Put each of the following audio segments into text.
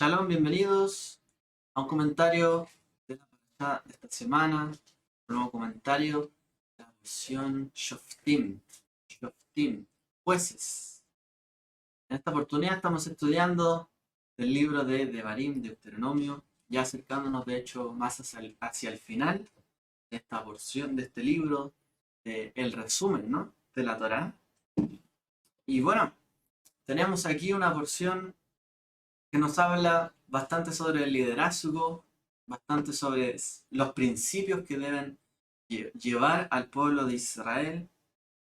Shalom, bienvenidos a un comentario de la parashá de esta semana, un nuevo comentario de la versión Shoftim, jueces. En esta oportunidad estamos estudiando el libro de Devarim, Deuteronomio, ya acercándonos de hecho más hacia el final de esta porción de este libro, el resumen, ¿no?, de la Torá. Y bueno, tenemos aquí una porción que nos habla bastante sobre el liderazgo, bastante sobre los principios que deben llevar al pueblo de Israel,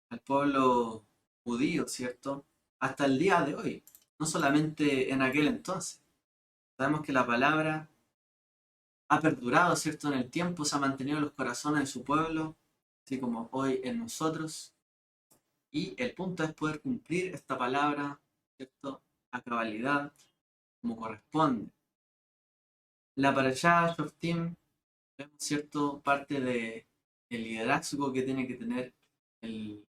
al pueblo judío, ¿cierto? Hasta el día de hoy, no solamente en aquel entonces. Sabemos que la palabra ha perdurado, ¿cierto? En el tiempo, se ha mantenido en los corazones de su pueblo, así como hoy en nosotros. Y el punto es poder cumplir esta palabra, ¿cierto?, a cabalidad, como corresponde. La parashá Shoftim vemos, ¿cierto?, parte de el liderazgo que tiene que tener el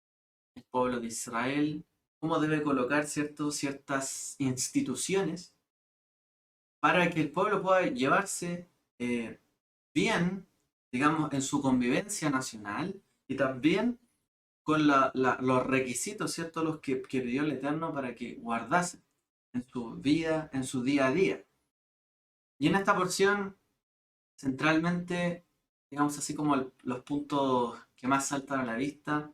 pueblo de Israel, cómo debe colocar, ¿cierto?, ciertas instituciones para que el pueblo pueda llevarse bien, digamos, en su convivencia nacional y también con los requisitos, ¿cierto?, los que pidió el Eterno para que guardase en su vida, en su día a día. Y en esta porción, centralmente, digamos así como los puntos que más saltan a la vista,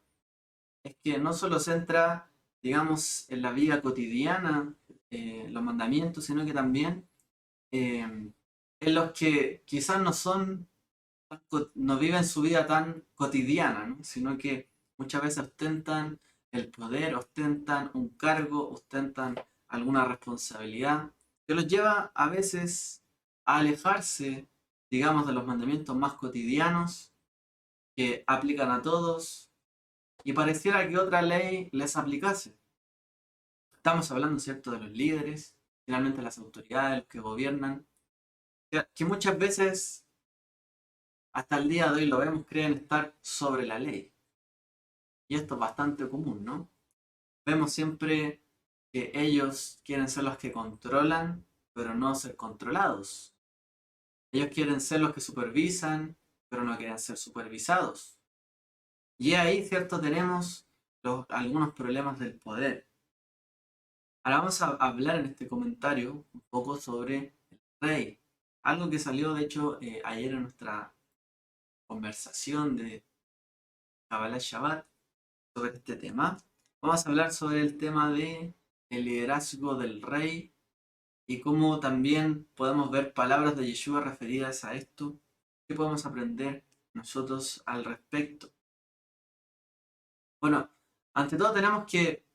es que no solo centra, digamos, en la vida cotidiana, los mandamientos, sino que también en los que quizás no son, no viven su vida tan cotidiana, ¿no?, sino que muchas veces ostentan el poder, ostentan un cargo, ostentan alguna responsabilidad, que los lleva a veces a alejarse, digamos, de los mandamientos más cotidianos que aplican a todos y pareciera que otra ley les aplicase. Estamos hablando, ¿cierto?, de los líderes, finalmente las autoridades, los que gobiernan, que muchas veces, hasta el día de hoy lo vemos, creen estar sobre la ley. Y esto es bastante común, ¿no? Vemos siempre que ellos quieren ser los que controlan, pero no ser controlados. Ellos quieren ser los que supervisan, pero no quieren ser supervisados. Y ahí, ¿cierto?, tenemos algunos problemas del poder. Ahora vamos a hablar en este comentario un poco sobre el rey. Algo que salió, de hecho, ayer en nuestra conversación de Kabbalah Shabbat sobre este tema. Vamos a hablar sobre el tema de el liderazgo del rey y cómo también podemos ver palabras de Yeshua referidas a esto. ¿Qué podemos aprender nosotros al respecto? Bueno, ante todo tenemos que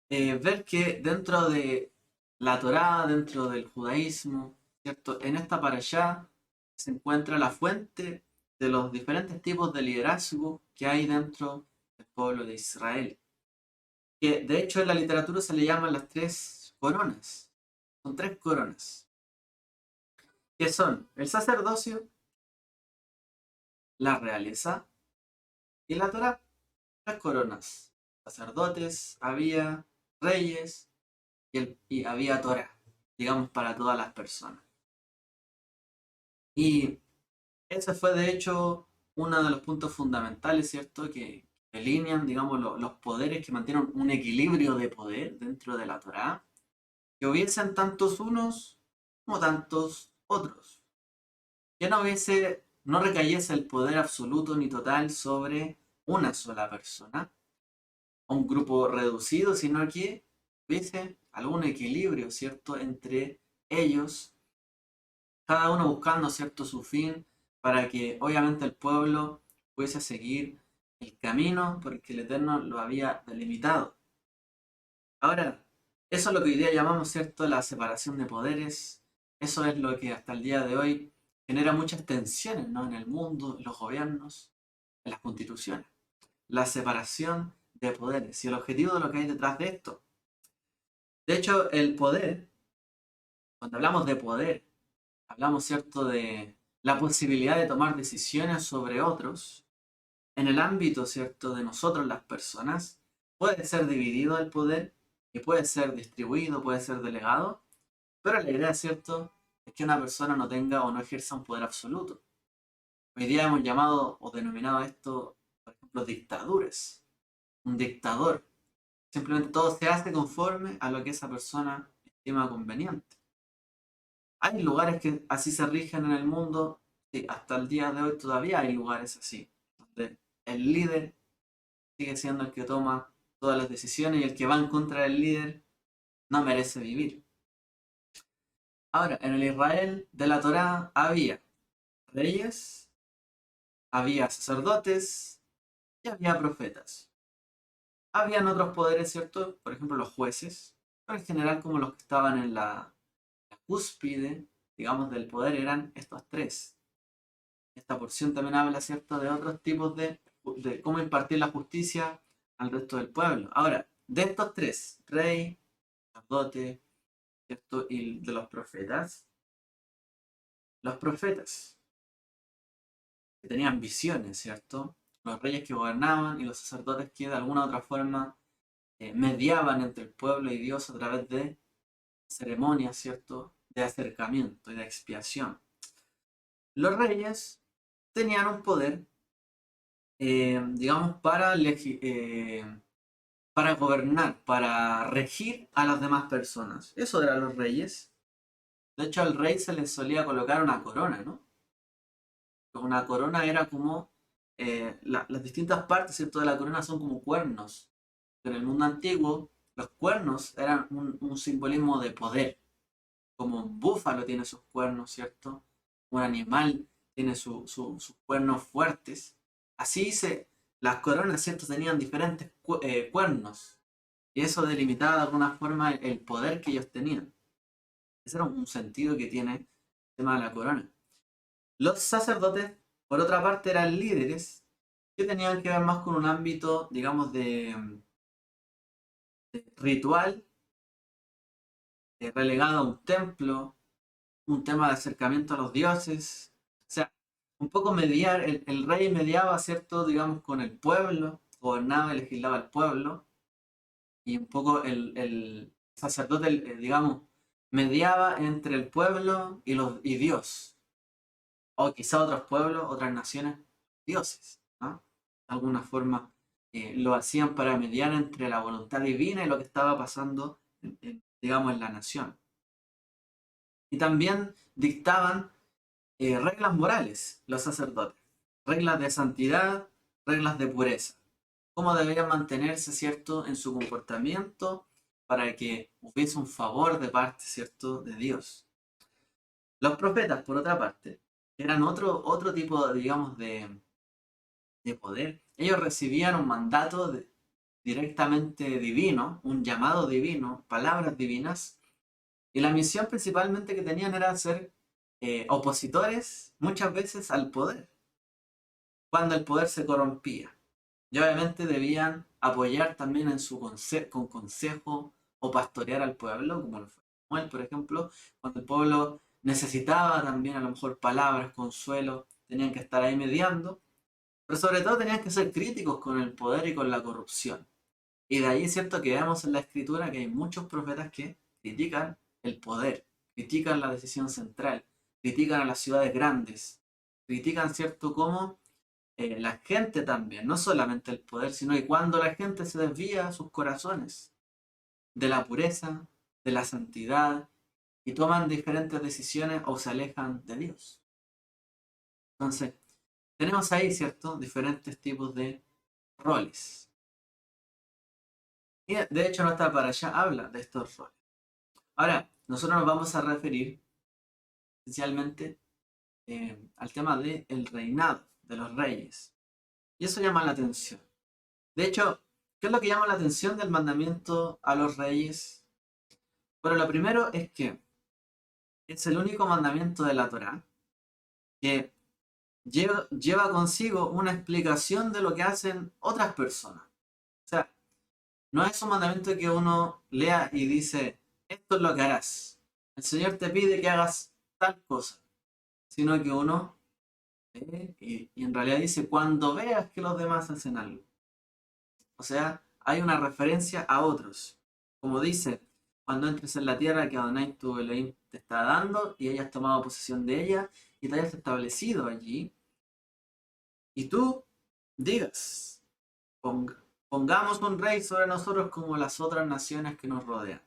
ver que dentro de la Torá, dentro del judaísmo, ¿cierto?, en esta parashá se encuentra la fuente de los diferentes tipos de liderazgo que hay dentro del pueblo de Israel. Que de hecho en la literatura se le llaman las tres coronas. Son tres coronas. Que son el sacerdocio, la realeza y la Torá. Tres coronas. Sacerdotes, había reyes y había Torá, digamos, para todas las personas. Y ese fue de hecho uno de los puntos fundamentales, ¿cierto?, que delinean, digamos, los poderes, que mantienen un equilibrio de poder dentro de la Torá, que hubiesen tantos unos como tantos otros. Que no recayese el poder absoluto ni total sobre una sola persona, o un grupo reducido, sino que hubiese algún equilibrio, ¿cierto?, entre ellos, cada uno buscando, ¿cierto?, su fin, para que obviamente el pueblo pudiese seguir el camino porque el Eterno lo había delimitado. Ahora, eso es lo que hoy día llamamos, ¿cierto?, la separación de poderes. Eso es lo que hasta el día de hoy genera muchas tensiones, ¿no?, en el mundo, en los gobiernos, en las constituciones. La separación de poderes y el objetivo de lo que hay detrás de esto. De hecho, el poder, cuando hablamos de poder, hablamos, ¿cierto?, de la posibilidad de tomar decisiones sobre otros. En el ámbito, ¿cierto?, de nosotros las personas, puede ser dividido el poder y puede ser distribuido, puede ser delegado, pero la idea, ¿cierto?, es que una persona no tenga o no ejerza un poder absoluto. Hoy día hemos llamado o denominado esto, por ejemplo, dictaduras. Un dictador. Simplemente todo se hace conforme a lo que esa persona estima conveniente. Hay lugares que así se rigen en el mundo, sí, hasta el día de hoy todavía hay lugares así, donde el líder sigue siendo el que toma todas las decisiones y el que va en contra del líder no merece vivir. Ahora, en el Israel de la Torá había reyes, había sacerdotes y había profetas. Habían otros poderes, ¿cierto? Por ejemplo, los jueces, pero en general como los que estaban en la cúspide, digamos, del poder eran estos tres. Esta porción también habla, ¿cierto?, de otros tipos de cómo impartir la justicia al resto del pueblo. Ahora, de estos tres, rey, sacerdote, ¿cierto?, y de los profetas que tenían visiones, ¿cierto? Los reyes que gobernaban y los sacerdotes que de alguna u otra forma mediaban entre el pueblo y Dios a través de ceremonias, ¿cierto?, de acercamiento y de expiación. Los reyes tenían un poder, digamos, para gobernar, para regir a las demás personas. Eso eran los reyes. De hecho, al rey se le solía colocar una corona, ¿no? Una corona era como las distintas partes, ¿cierto?, de la corona son como cuernos. En el mundo antiguo, los cuernos eran un simbolismo de poder. Como un búfalo tiene sus cuernos, ¿cierto? Un animal tiene sus cuernos fuertes. Así las coronas, ¿cierto?, tenían diferentes cuernos. Y eso delimitaba de alguna forma el poder que ellos tenían. Ese era un sentido que tiene el tema de la corona. Los sacerdotes, por otra parte, eran líderes que tenían que ver más con un ámbito, digamos, de ritual, relegado a un templo, un tema de acercamiento a los dioses. O sea, un poco mediar, el rey mediaba, ¿cierto?, digamos, con el pueblo, gobernaba y legislaba al pueblo, y un poco el sacerdote, digamos, mediaba entre el pueblo y Dios, o quizá otros pueblos, otras naciones, dioses, ¿no? De alguna forma lo hacían para mediar entre la voluntad divina y lo que estaba pasando, digamos, en la nación. Y también dictaban reglas morales los sacerdotes, reglas de santidad, reglas de pureza, cómo debían mantenerse, ¿cierto?, en su comportamiento para que hubiese un favor de parte, ¿cierto?, de Dios. Los profetas, por otra parte, eran otro tipo, digamos, de poder. Ellos recibían un mandato directamente divino, un llamado divino, palabras divinas, y la misión principalmente que tenían era ser opositores muchas veces al poder, cuando el poder se corrompía. Y obviamente debían apoyar también en con consejo o pastorear al pueblo, como lo fue Samuel, por ejemplo, cuando el pueblo necesitaba también a lo mejor palabras, consuelo, tenían que estar ahí mediando, pero sobre todo tenían que ser críticos con el poder y con la corrupción. Y de ahí es cierto que vemos en la escritura que hay muchos profetas que critican el poder, critican la decisión central, critican a las ciudades grandes, critican, ¿cierto?, cómo la gente también, no solamente el poder, sino que cuando la gente se desvía a sus corazones de la pureza, de la santidad, y toman diferentes decisiones o se alejan de Dios. Entonces, tenemos ahí, ¿cierto?, diferentes tipos de roles. Y de hecho nuestra parasha habla de estos roles. Ahora, nosotros nos vamos a referir esencialmente al tema del reinado de los reyes. Y eso llama la atención. De hecho, ¿qué es lo que llama la atención del mandamiento a los reyes? Bueno, lo primero es que es el único mandamiento de la Torá que lleva consigo una explicación de lo que hacen otras personas. O sea, no es un mandamiento que uno lea y dice, esto es lo que harás. El Señor te pide que hagas tal cosa, sino que uno y en realidad dice, cuando veas que los demás hacen algo. O sea, hay una referencia a otros. Como dice, cuando entres en la tierra que Adonai tu Elohim te está dando y hayas tomado posesión de ella y te hayas establecido allí, y tú digas, pongamos un rey sobre nosotros como las otras naciones que nos rodean.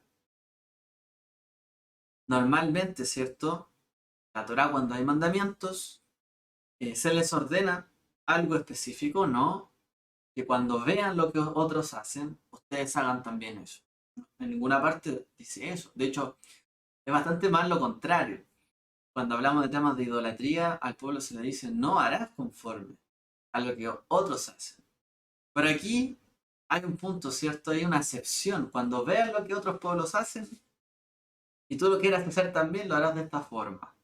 Normalmente, ¿cierto? La Torah, cuando hay mandamientos, se les ordena algo específico, ¿no? Que cuando vean lo que otros hacen, ustedes hagan también eso. En ninguna parte dice eso. De hecho, es bastante más lo contrario. Cuando hablamos de temas de idolatría, al pueblo se le dice, no harás conforme a lo que otros hacen. Pero aquí hay un punto, ¿cierto? Hay una excepción. Cuando veas lo que otros pueblos hacen y tú lo quieras hacer también, lo harás de esta forma.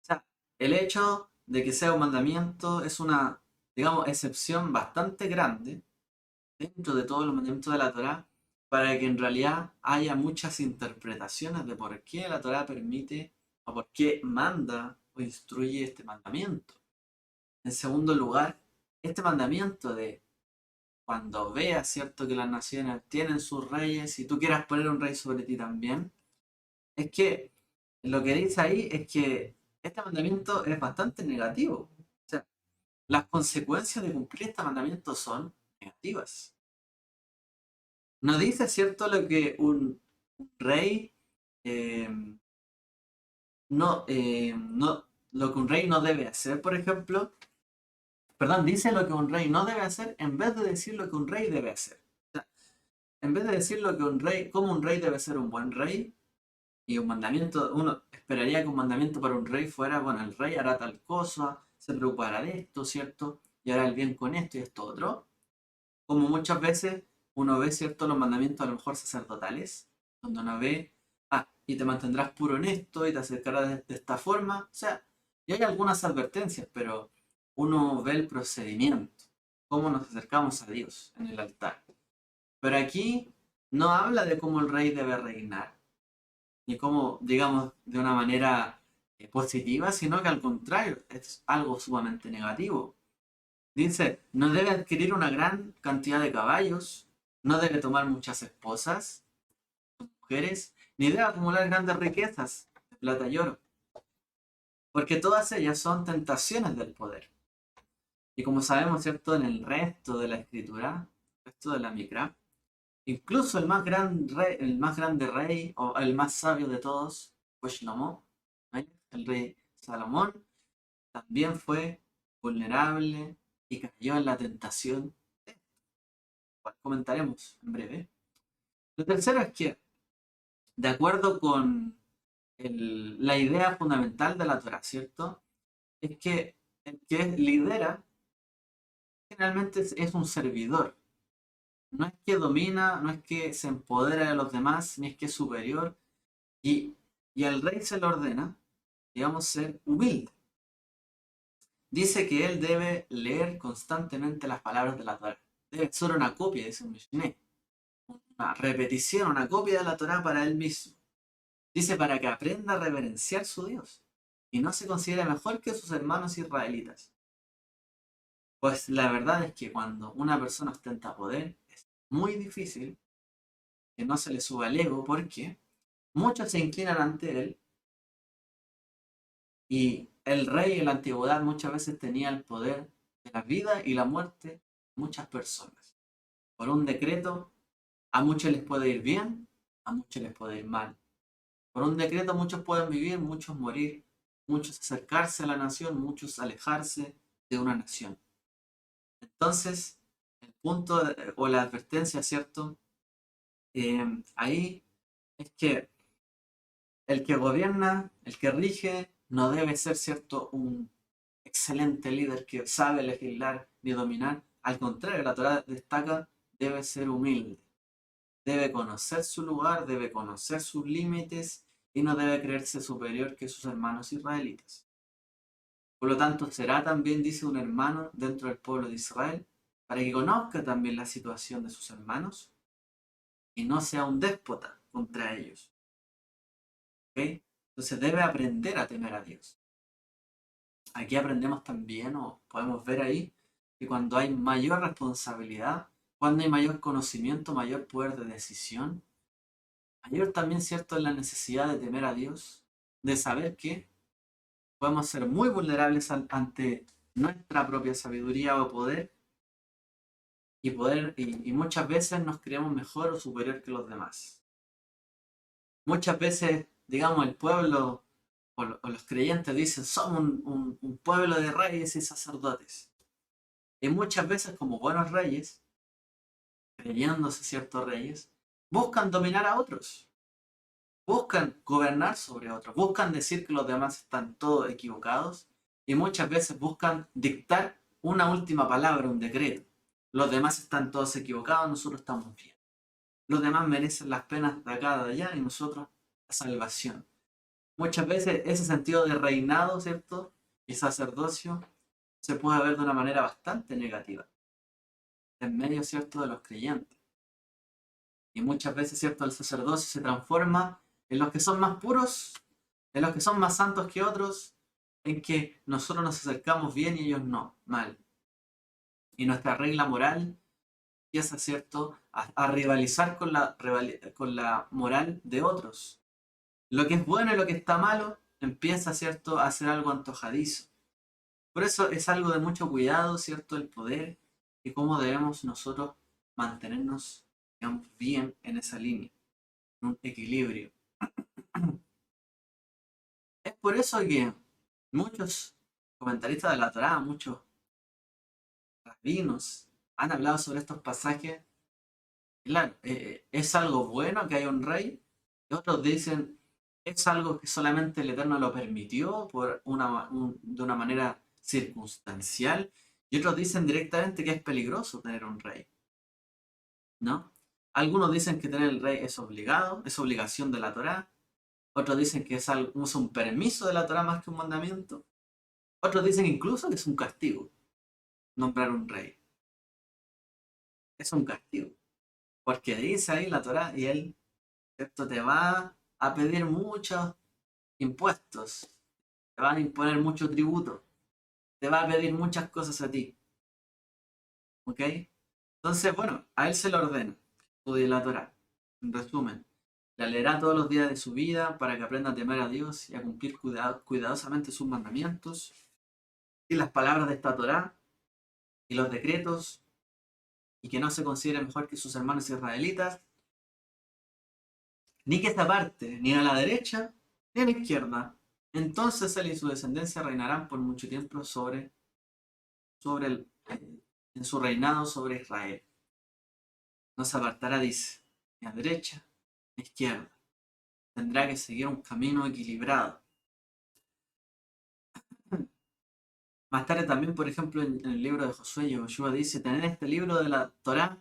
O sea, el hecho de que sea un mandamiento es una, digamos, excepción bastante grande dentro de todos los mandamientos de la Torá para que en realidad haya muchas interpretaciones de por qué la Torá permite o por qué manda o instruye este mandamiento. En segundo lugar, este mandamiento de cuando veas, cierto, que las naciones tienen sus reyes y tú quieras poner un rey sobre ti también, es que lo que dice ahí es que este mandamiento es bastante negativo. O sea, las consecuencias de cumplir este mandamiento son negativas. No dice, cierto, lo que un rey eh, no, lo que un rey no debe hacer, por ejemplo. Perdón, dice lo que un rey no debe hacer en vez de decir lo que un rey debe hacer. O sea, en vez de decir lo que un rey, cómo un rey debe ser un buen rey, y un mandamiento, uno esperaría que un mandamiento para un rey fuera, bueno, el rey hará tal cosa, se preocupará de esto, ¿cierto? Y hará el bien con esto y esto otro. Como muchas veces uno ve, ¿cierto?, los mandamientos a lo mejor sacerdotales, donde uno ve, y te mantendrás puro en esto y te acercarás de esta forma. O sea, y hay algunas advertencias, pero uno ve el procedimiento, cómo nos acercamos a Dios en el altar. Pero aquí no habla de cómo el rey debe reinar, ni cómo, digamos, de una manera positiva, sino que al contrario, es algo sumamente negativo. Dice, no debe adquirir una gran cantidad de caballos, no debe tomar muchas esposas, mujeres, ni debe acumular grandes riquezas de plata y oro, porque todas ellas son tentaciones del poder. Y como sabemos, ¿cierto?, en el resto de la escritura, el resto de la Micra, incluso el más grande rey, o el más sabio de todos, fue Shlomo, ¿eh? El rey Salomón, también fue vulnerable y cayó en la tentación, cual comentaremos en breve. Lo tercero es que, de acuerdo con la idea fundamental de la Torah, ¿cierto? Es que el que lidera generalmente es un servidor. No es que domina, no es que se empodera de los demás, ni es que es superior. Y, y al rey se le ordena, digamos, ser humilde. Dice que él debe leer constantemente las palabras de la Torah. Debe ser una copia, dice un Mishneh. Una repetición, una copia de la Torah para él mismo. Dice para que aprenda a reverenciar su Dios y no se considere mejor que sus hermanos israelitas. Pues la verdad es que cuando una persona ostenta poder es muy difícil que no se le suba el ego porque muchos se inclinan ante él y el rey en la antigüedad muchas veces tenía el poder de la vida y la muerte de muchas personas. Por un decreto a muchos les puede ir bien, a muchos les puede ir mal. Por un decreto muchos pueden vivir, muchos morir, muchos acercarse a la nación, muchos alejarse de una nación. Entonces, el punto o la advertencia, ¿cierto? Ahí es que el que gobierna, el que rige, no debe ser, ¿cierto?, un excelente líder que sabe legislar ni dominar. Al contrario, la Torah destaca, debe ser humilde. Debe conocer su lugar, debe conocer sus límites y no debe creerse superior que sus hermanos israelitas. Por lo tanto, será también, dice, un hermano dentro del pueblo de Israel, para que conozca también la situación de sus hermanos y no sea un déspota contra ellos. ¿Ok? Entonces debe aprender a temer a Dios. Aquí aprendemos también, o podemos ver ahí, que cuando hay mayor responsabilidad, cuando hay mayor conocimiento, mayor poder de decisión, Mayor también, ¿cierto?, es la necesidad de temer a Dios, de saber que podemos ser muy vulnerables ante nuestra propia sabiduría o poder y muchas veces nos creemos mejor o superior que los demás. Muchas veces, digamos, el pueblo o los creyentes dicen, somos un pueblo de reyes y sacerdotes. Y muchas veces, como buenos reyes, creyéndose ciertos reyes, buscan dominar a otros, buscan gobernar sobre otros, buscan decir que los demás están todos equivocados y muchas veces buscan dictar una última palabra, un decreto. Los demás están todos equivocados, nosotros estamos bien. Los demás merecen las penas de acá, de allá y nosotros la salvación. Muchas veces ese sentido de reinado, ¿cierto? Y sacerdocio se puede ver de una manera bastante negativa, en medio, ¿cierto?, de los creyentes. Y muchas veces, ¿cierto?, el sacerdocio se transforma en los que son más puros, en los que son más santos que otros, en que nosotros nos acercamos bien y ellos no, mal. Y nuestra regla moral empieza, ¿cierto?, a rivalizar con la moral de otros. Lo que es bueno y lo que está malo empieza, ¿cierto?, a ser algo antojadizo. Por eso es algo de mucho cuidado, ¿cierto?, el poder y cómo debemos nosotros mantenernos, digamos, bien en esa línea, en un equilibrio. Es por eso que muchos comentaristas de la Torá, muchos rabinos, han hablado sobre estos pasajes. Claro, es algo bueno que haya un rey. Y otros dicen, es algo que solamente el Eterno lo permitió de una manera circunstancial. Y otros dicen directamente que es peligroso tener un rey, ¿no? Algunos dicen que tener el rey es obligado, es obligación de la Torá. Otros dicen que es un permiso de la Torá más que un mandamiento. Otros dicen incluso que es un castigo nombrar un rey. Es un castigo. Porque dice ahí la Torá y él, ¿cierto?, te va a pedir muchos impuestos, te van a imponer mucho tributo, te va a pedir muchas cosas a ti. ¿Ok? Entonces, bueno, a él se le ordena, estudie la Torá. En resumen, la leerá todos los días de su vida para que aprenda a temer a Dios y a cumplir cuidadosamente sus mandamientos y las palabras de esta Torá y los decretos y que no se considere mejor que sus hermanos israelitas, ni que se aparte ni a la derecha ni a la izquierda. Entonces él y su descendencia reinarán por mucho tiempo en su reinado sobre Israel. No se apartará, dice, ni a derecha ni a izquierda. Tendrá que seguir un camino equilibrado. Más tarde también, por ejemplo, en el libro de Josué, Yoshua dice, tened este libro de la Torá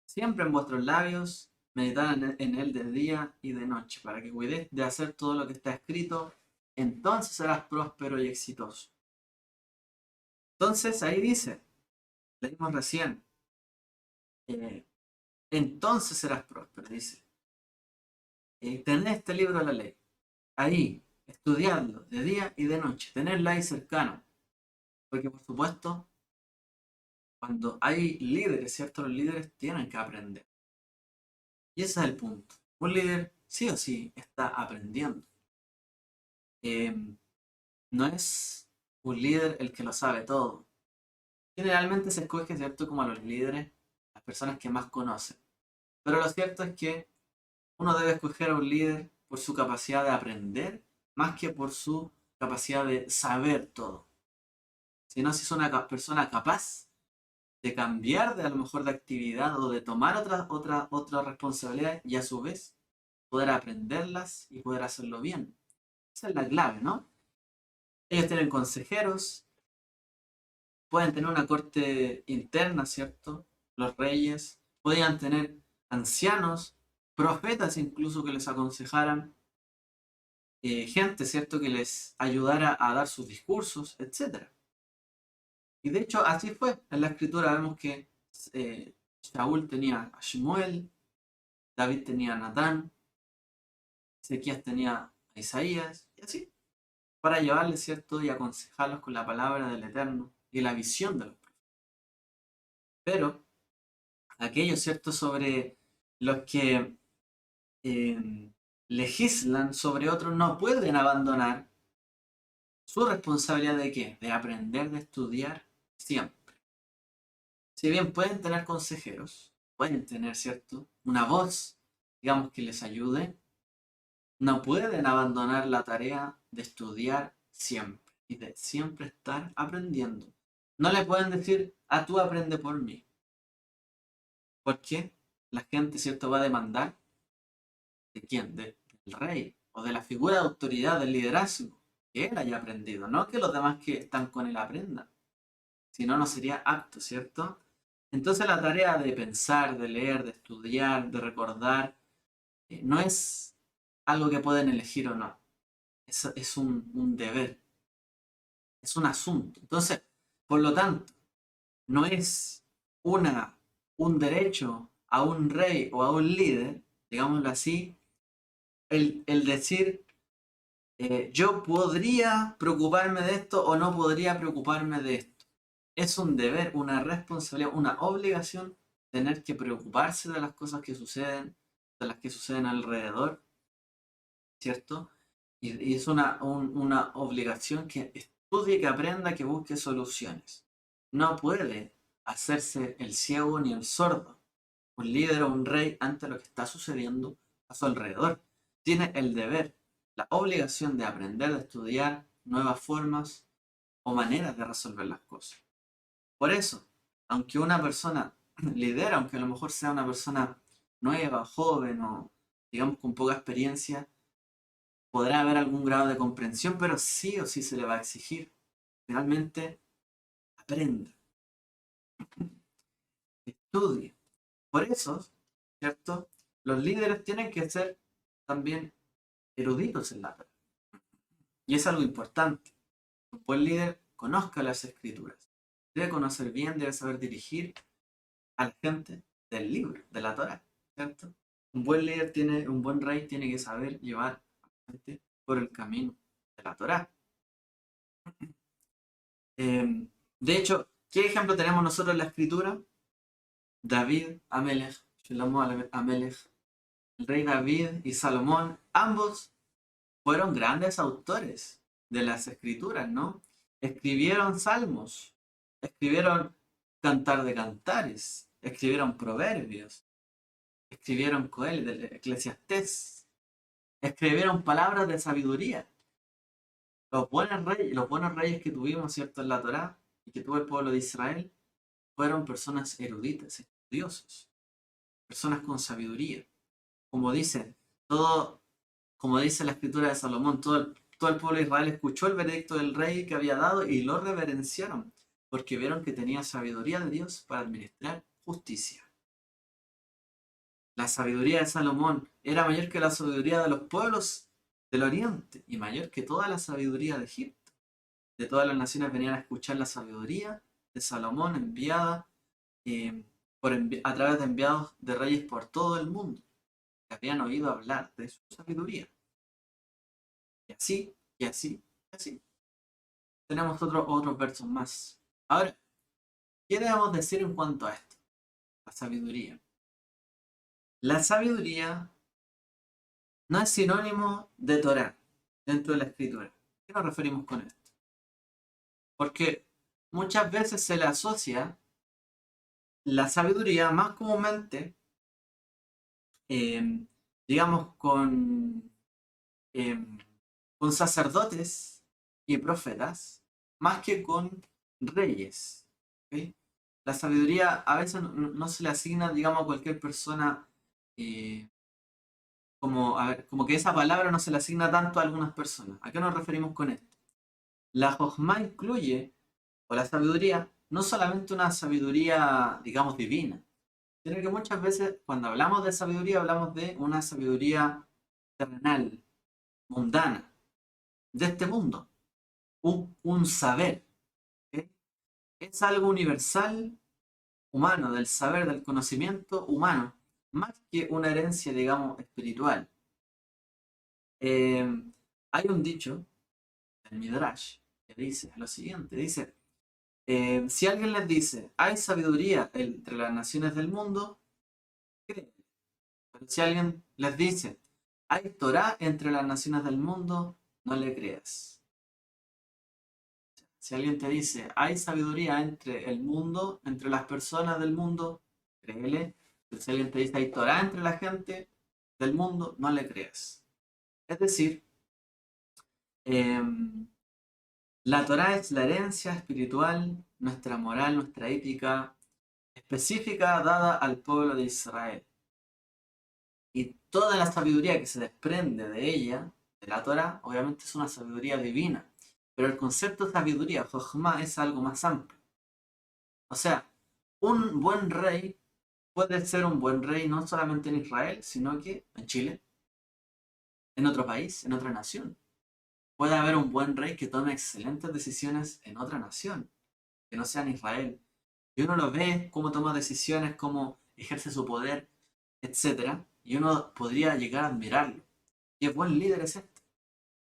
siempre en vuestros labios, meditad en él de día y de noche, para que cuidéis de hacer todo lo que está escrito, entonces serás próspero y exitoso. Entonces ahí dice, leímos recién, eh, entonces serás próspero, dice. Tened este libro de la ley, ahí, estudiando de día y de noche, tenerla ahí cercano, porque por supuesto, cuando hay líderes, ¿cierto? Los líderes tienen que aprender. Y ese es el punto. Un líder sí o sí está aprendiendo. Eh, no es un líder el que lo sabe todo. Generalmente se escoge, ¿cierto?, como a los líderes, las personas que más conocen. Pero lo cierto es que uno debe escoger a un líder por su capacidad de aprender más que por su capacidad de saber todo. Sino si es una persona capaz de cambiar de a lo mejor de actividad o de tomar otra responsabilidad y a su vez poder aprenderlas y poder hacerlo bien. Esa es la clave, ¿no? Ellos tienen consejeros, pueden tener una corte interna, ¿cierto? Los reyes, podían tener ancianos, profetas incluso que les aconsejaran, gente, ¿cierto?, que les ayudara a dar sus discursos, etcétera. Y de hecho así fue. En la escritura vemos que Saúl tenía a Shmuel, David tenía a Natán, Ezequías tenía a Isaías, y así, para llevarles, ¿cierto?, y aconsejarlos con la palabra del Eterno y la visión de los profetas. Pero aquello, ¿cierto?, sobre los que legislan sobre otros no pueden abandonar su responsabilidad de qué? De aprender, de estudiar siempre. Si bien pueden tener consejeros, pueden tener, ¿cierto? Una voz, digamos, que les ayude, no pueden abandonar la tarea de estudiar siempre y de siempre estar aprendiendo. No le pueden decir, tú aprende por mí. Porque la gente, ¿cierto?, va a demandar de quién, del rey o de la figura de autoridad, del liderazgo, que él haya aprendido, no que los demás que están con él aprendan. Si no, no sería apto, ¿cierto? Entonces la tarea de pensar, de leer, de estudiar, de recordar, no es algo que pueden elegir o no. Es un deber, es un asunto. Entonces, por lo tanto, no es una, un derecho a un rey o a un líder, digámoslo así, el decir, yo podría preocuparme de esto o no podría preocuparme de esto. Es un deber, una responsabilidad, una obligación tener que preocuparse de las cosas que suceden, de las que suceden alrededor, ¿cierto? Y es una obligación que estudie, que aprenda, que busque soluciones. No puede hacerse el ciego ni el sordo, un líder o un rey ante lo que está sucediendo a su alrededor. Tiene el deber, la obligación de aprender, de estudiar nuevas formas o maneras de resolver las cosas. Por eso, aunque una persona lidera, aunque a lo mejor sea una persona nueva, joven o digamos con poca experiencia, podrá haber algún grado de comprensión, pero sí o sí se le va a exigir. Finalmente, aprenda, estudie. Por eso, ¿cierto? Los líderes tienen que ser también eruditos en la práctica. Y es algo importante. Un buen líder conozca las escrituras. Debe conocer bien, debe saber dirigir a la gente del libro, de la Torá, ¿cierto? Un buen líder tiene, un buen rey tiene que saber llevar a la gente por el camino de la Torá. De hecho, ¿qué ejemplo tenemos nosotros en la escritura? David, Amelech, Shlomo Amelech, el rey David y Salomón, ambos fueron grandes autores de las escrituras, ¿no? Escribieron salmos, escribieron cantar de cantares, escribieron proverbios, escribieron Coel, del Eclesiastés, escribieron palabras de sabiduría. Los buenos reyes que tuvimos, ¿cierto?, en la Torá y que tuvo el pueblo de Israel, fueron personas eruditas, estudiosos, personas con sabiduría. Como dice, todo, como dice la escritura de Salomón, todo el pueblo de Israel escuchó el veredicto del rey que había dado y lo reverenciaron, porque vieron que tenía sabiduría de Dios para administrar justicia. La sabiduría de Salomón era mayor que la sabiduría de los pueblos del oriente y mayor que toda la sabiduría de Egipto. De todas las naciones venían a escuchar la sabiduría de Salomón enviada a través de enviados de reyes por todo el mundo, que habían oído hablar de su sabiduría. Y así, y así, y así. Tenemos otros versos más. Ahora, ¿qué debemos decir en cuanto a esto? La sabiduría. La sabiduría no es sinónimo de Torah dentro de la escritura. ¿A qué nos referimos con esto? Porque muchas veces se le asocia la sabiduría más comúnmente, eh, digamos, eh, con sacerdotes y profetas, más que con reyes. ¿Ok? La sabiduría a veces no se le asigna, digamos, a cualquier persona, eh, como, a ver, como que esa palabra no se le asigna tanto a algunas personas. ¿A qué nos referimos con esto? La Jochma incluye, o la sabiduría, no solamente una sabiduría, digamos, divina, sino que muchas veces cuando hablamos de sabiduría hablamos de una sabiduría terrenal, mundana, de este mundo, un saber. ¿Ok? Es algo universal, humano, del saber, del conocimiento humano, más que una herencia, digamos, espiritual. Eh, Hay un dicho del Midrash que dice lo siguiente, dice, si alguien les dice, hay sabiduría entre las naciones del mundo, créanle, Pero si alguien les dice, hay Torá entre las naciones del mundo, no le creas. Si alguien te dice, hay sabiduría entre el mundo, entre las personas del mundo, créele. Pero si alguien te dice, hay Torá entre la gente del mundo, no le creas. Es decir, em, la Torá es la herencia espiritual, nuestra moral, nuestra ética específica dada al pueblo de Israel. Y toda la sabiduría que se desprende de ella, de la Torá, obviamente es una sabiduría divina. Pero el concepto de sabiduría, Jochma, es algo más amplio. O sea, un buen rey puede ser un buen rey no solamente en Israel, sino que en Chile, en otro país, en otra nación. Puede haber un buen rey que tome excelentes decisiones en otra nación, que no sea en Israel. Y uno lo ve, cómo toma decisiones, cómo ejerce su poder, etcétera, y uno podría llegar a admirarlo. Qué buen líder es este.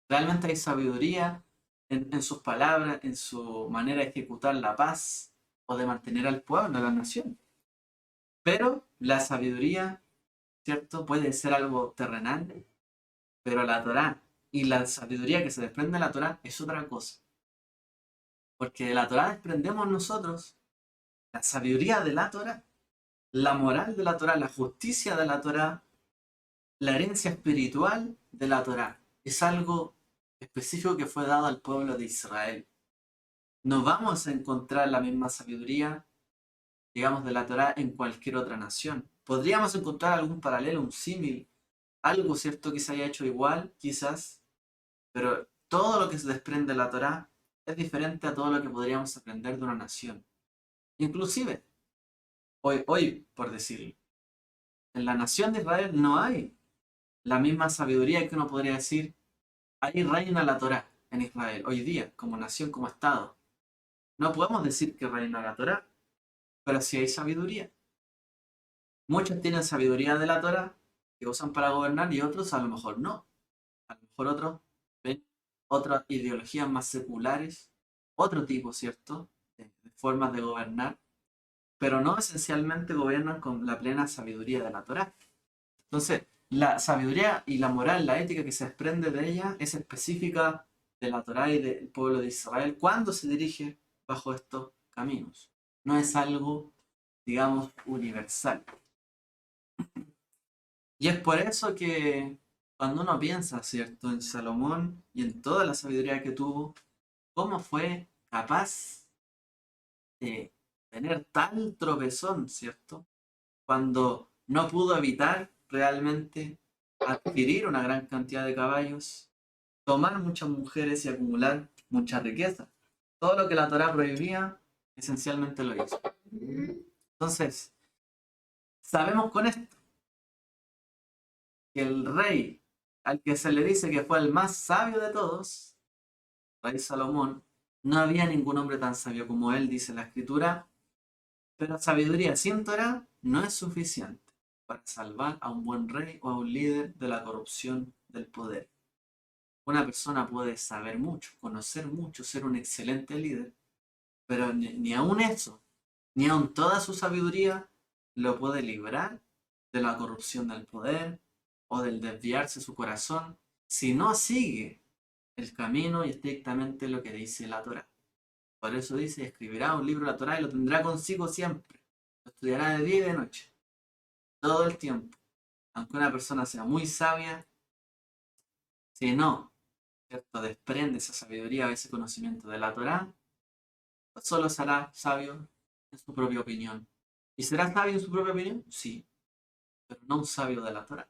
Realmente hay sabiduría en sus palabras, en su manera de ejecutar la paz o de mantener al pueblo, a la nación. Pero la sabiduría, ¿cierto? Puede ser algo terrenal, pero la Torá y la sabiduría que se desprende de la Torá es otra cosa. Porque de la Torá desprendemos nosotros la sabiduría de la Torá, la moral de la Torá, la justicia de la Torá, la herencia espiritual de la Torá. Es algo específico que fue dado al pueblo de Israel. No vamos a encontrar la misma sabiduría, digamos, de la Torá en cualquier otra nación. Podríamos encontrar algún paralelo, un símil, algo cierto que se haya hecho igual, quizás, pero todo lo que se desprende de la Torá es diferente a todo lo que podríamos aprender de una nación. Inclusive, hoy por decirlo, en la nación de Israel no hay la misma sabiduría que uno podría decir, ahí reina la Torá en Israel, hoy día, como nación, como Estado. No podemos decir que reina la Torá, pero sí hay sabiduría. Muchos tienen sabiduría de la Torá que usan para gobernar y otros a lo mejor no. A lo mejor otros ven otras ideologías más seculares, otro tipo, ¿cierto? De formas de gobernar, pero no esencialmente gobiernan con la plena sabiduría de la Torá. Entonces, la sabiduría y la moral, la ética que se desprende de ella es específica de la Torá y del pueblo de Israel cuando se dirige bajo estos caminos. No es algo, digamos, universal. Y es por eso que cuando uno piensa, ¿cierto?, en Salomón y en toda la sabiduría que tuvo, cómo fue capaz de tener tal tropezón, ¿cierto? Cuando no pudo evitar realmente adquirir una gran cantidad de caballos, tomar muchas mujeres y acumular mucha riqueza. Todo lo que la Torá prohibía, esencialmente lo hizo. Entonces, sabemos con esto que el rey al que se le dice que fue el más sabio de todos, rey Salomón, no había ningún hombre tan sabio como él, dice la escritura, pero sabiduría sin Torah no es suficiente para salvar a un buen rey o a un líder de la corrupción del poder. Una persona puede saber mucho, conocer mucho, ser un excelente líder, pero ni aun eso, ni aun toda su sabiduría lo puede librar de la corrupción del poder o del desviarse su corazón si no sigue el camino y estrictamente lo que dice la Torá. Por eso dice, escribirá un libro de la Torá y lo tendrá consigo siempre. Lo estudiará de día y de noche, todo el tiempo. Aunque una persona sea muy sabia, si no, ¿cierto?, desprende esa sabiduría o ese conocimiento de la Torá, pues solo será sabio en su propia opinión. ¿Y será sabio en su propia opinión? Sí, pero no un sabio de la Torá.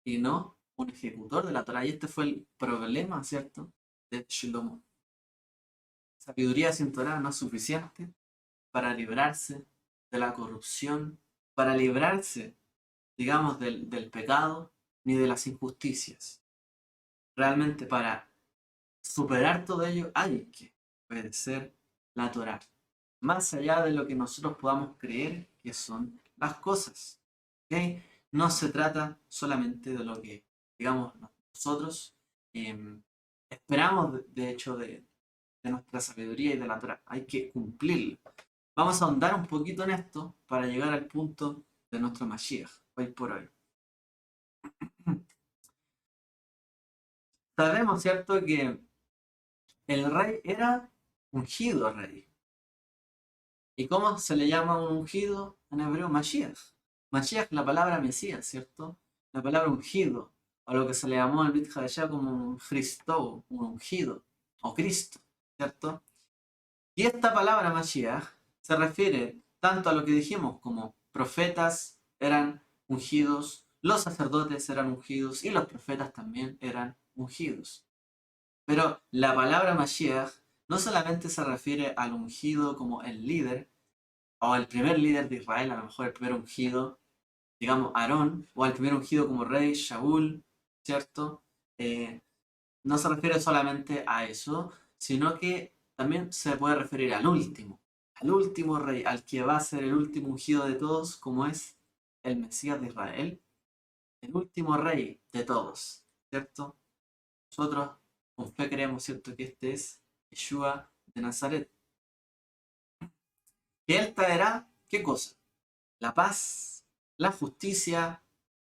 Y no un ejecutor de la Torá. Y este fue el problema, ¿cierto?, de Shlomo. Sabiduría sin Torah no es suficiente para librarse de la corrupción, para librarse, digamos, del pecado ni de las injusticias. Realmente para superar todo ello hay que obedecer la Torah, más allá de lo que nosotros podamos creer que son las cosas. ¿Ok? No se trata solamente de lo que, digamos, nosotros eh, esperamos, de hecho, de nuestra sabiduría y de la Torah. Hay que cumplirlo. Vamos a ahondar un poquito en esto para llegar al punto de nuestro Mashiach, hoy por hoy. Sabemos, ¿cierto?, que el rey era ungido rey. ¿Y cómo se le llama un ungido en hebreo? Mashiach. Mashiach, la palabra Mesías, ¿cierto? La palabra ungido, o lo que se le llamó en el Brit Hadashah como un Cristo, un ungido, o Cristo, ¿cierto? Y esta palabra Mashiach se refiere tanto a lo que dijimos como profetas eran ungidos, los sacerdotes eran ungidos y los profetas también eran ungidos. Pero la palabra Mashiach no solamente se refiere al ungido como el líder, o el primer líder de Israel, a lo mejor el primer ungido, digamos Aarón, o al primer ungido como rey, Shaul, ¿cierto? Eh, no se refiere solamente a eso, sino que también se puede referir al último rey, al que va a ser el último ungido de todos, como es el Mesías de Israel, el último rey de todos, ¿cierto? Nosotros con fe creemos, ¿cierto?, que este es Yeshua de Nazaret. Que él traerá, ¿qué cosa? La paz, la justicia,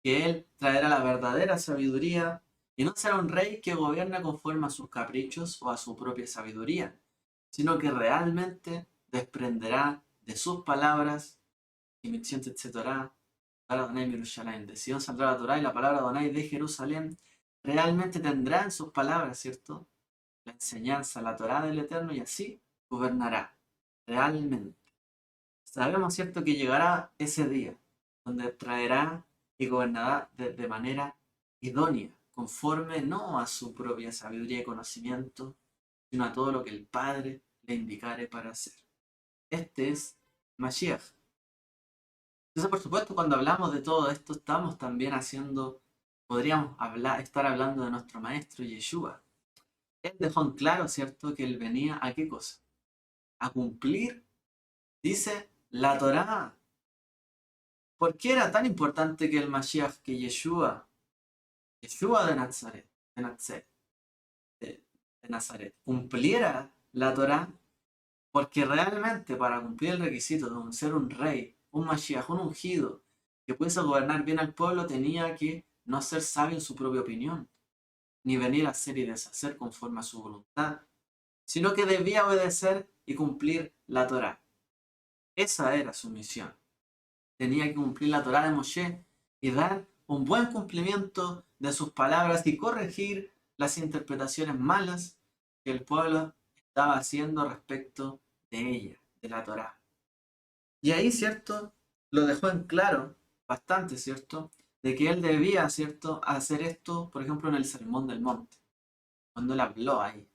que él traerá la verdadera sabiduría, y no será un rey que gobierna conforme a sus caprichos o a su propia sabiduría, sino que realmente desprenderá de sus palabras, y de Sion saldrá la Torah y la palabra de Adonai de Jerusalén, realmente tendrá en sus palabras, ¿cierto?, la enseñanza, la Torah del Eterno, y así gobernará realmente. Sabemos, ¿cierto?, que llegará ese día donde traerá y gobernará de manera idónea, conforme no a su propia sabiduría y conocimiento, sino a todo lo que el Padre le indicare para hacer. Este es Mashiach. Entonces, por supuesto, cuando hablamos de todo esto, estamos también podríamos estar hablando de nuestro maestro Yeshua. Él dejó en claro, ¿cierto?, que él venía a qué cosa? A cumplir, dice, la Torá. ¿Por qué era tan importante que el Mashiach, que Yeshua de Nazaret, de Nazaret, cumpliera la Torá? Porque realmente para cumplir el requisito de ser un rey, un Mashiach, un ungido, que pudiese gobernar bien al pueblo, tenía que no ser sabio en su propia opinión, ni venir a hacer y deshacer conforme a su voluntad, sino que debía obedecer y cumplir la Torá. Esa era su misión. Tenía que cumplir la Torá de Moshe y dar un buen cumplimiento de sus palabras y corregir las interpretaciones malas que el pueblo estaba haciendo respecto de ella, de la Torá. Y ahí, ¿cierto?, lo dejó en claro, bastante, ¿cierto?, de que él debía, ¿cierto?, hacer esto, por ejemplo, en el Sermón del Monte, cuando él habló ahí,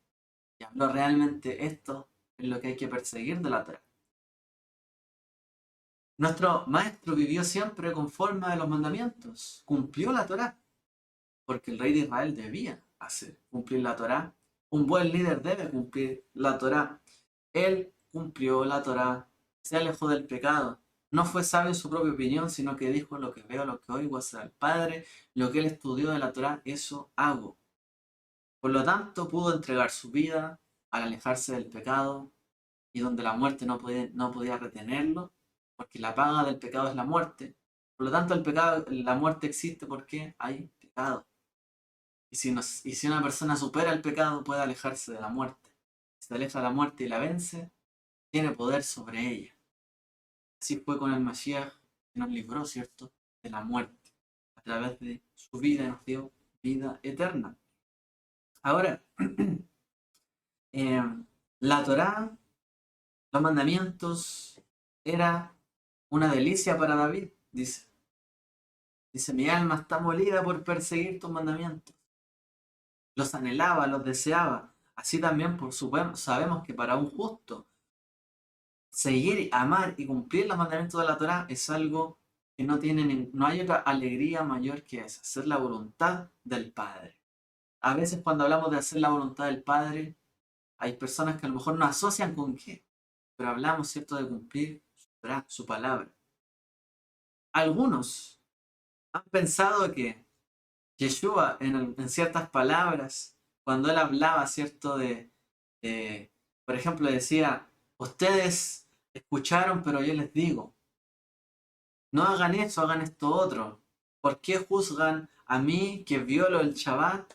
y habló realmente esto es lo que hay que perseguir de la Torá. Nuestro maestro vivió siempre conforme a los mandamientos, cumplió la Torá, porque el rey de Israel debía cumplir la Torá. Un buen líder debe cumplir la Torá. Él cumplió la Torá, se alejó del pecado. No fue sabio en su propia opinión, sino que dijo: lo que veo, lo que oigo, hacer al Padre, lo que él estudió de la Torá, eso hago. Por lo tanto, pudo entregar su vida al alejarse del pecado, y donde la muerte no podía retenerlo, porque la paga del pecado es la muerte. Por lo tanto, la muerte existe porque hay pecado. Y si una persona supera el pecado, puede alejarse de la muerte. Si se aleja de la muerte y la vence, tiene poder sobre ella. Así fue con el Mashiach, que nos libró, ¿cierto?, de la muerte. A través de su vida nos dio vida eterna. Ahora, la Torá, los mandamientos, era una delicia para David, dice. Dice: mi alma está molida por perseguir tus mandamientos. Los anhelaba, los deseaba. Así también sabemos que para un justo, seguir, amar y cumplir los mandamientos de la Torá es algo que no hay otra alegría mayor que esa, hacer la voluntad del Padre. A veces cuando hablamos de hacer la voluntad del Padre, hay personas que a lo mejor no asocian con qué, pero hablamos, ¿cierto?, de cumplir su Torá, su palabra. Algunos han pensado que Yeshua, en ciertas palabras, cuando él hablaba, ¿cierto?, por ejemplo, decía: ustedes escucharon, pero yo les digo, no hagan eso, hagan esto otro. ¿Por qué juzgan a mí que violo el Shabbat?